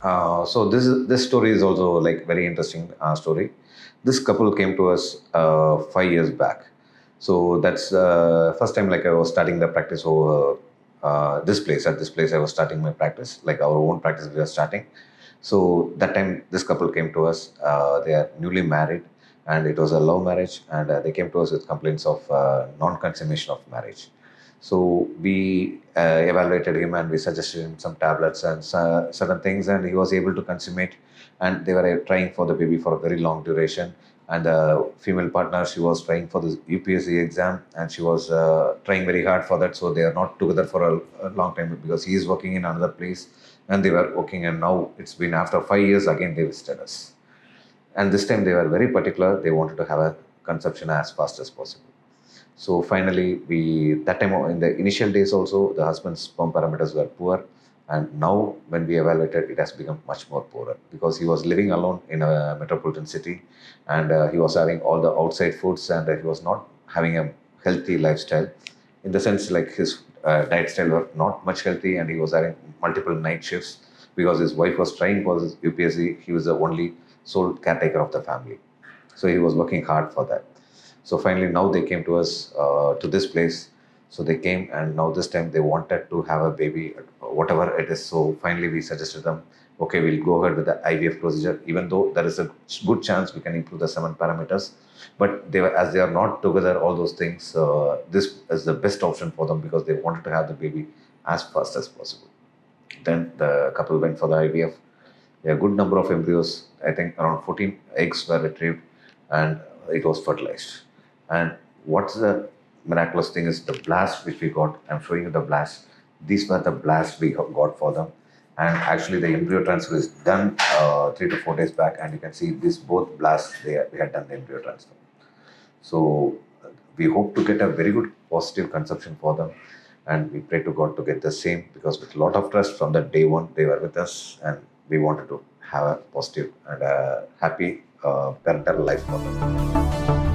This story is also like very interesting story. This couple came to us 5 years back. So that's first time like I was starting the practice over this place. At this place, I was starting my practice, like our own practice we were starting. So that time, this couple came to us. They are newly married, and it was a love marriage. And they came to us with complaints of non-consummation of marriage. So we evaluated him and we suggested him some tablets and certain things, and he was able to consummate. And they were trying for the baby for a very long duration. And the female partner, she was trying for the UPSC exam, and she was trying very hard for that. So they are not together for a long time because he is working in another place, and they were working. And now it's been after 5 years again they visited us. And this time they were very particular. They wanted to have a conception as fast as possible. So finally, that time in the initial days also, the husband's sperm parameters were poor. And now when we evaluated, it has become much more poorer because he was living alone in a metropolitan city, and he was having all the outside foods, and he was not having a healthy lifestyle in the sense like his diet style was not much healthy, and he was having multiple night shifts because his wife was trying for his UPSC. He was the only sole caretaker of the family. So he was working hard for that. So finally, now they came to us to this place. So they came, and now this time they wanted to have a baby, whatever it is. So finally, we suggested them, okay, we'll go ahead with the IVF procedure, even though there is a good chance we can improve the semen parameters. But they were, as they are not together, all those things, this is the best option for them because they wanted to have the baby as fast as possible. Then the couple went for the IVF. A good number of embryos, I think around 14 eggs were retrieved, and it was fertilized. And what's the miraculous thing is the blast which we got. I'm showing you the blast. These were the blasts we got for them. And actually, the embryo transfer is done 3 to 4 days back, and you can see these both blasts, we had done the embryo transfer. So we hope to get a very good positive conception for them, and we pray to God to get the same because with a lot of trust from the day one they were with us, and we wanted to have a positive and a happy parental life for them.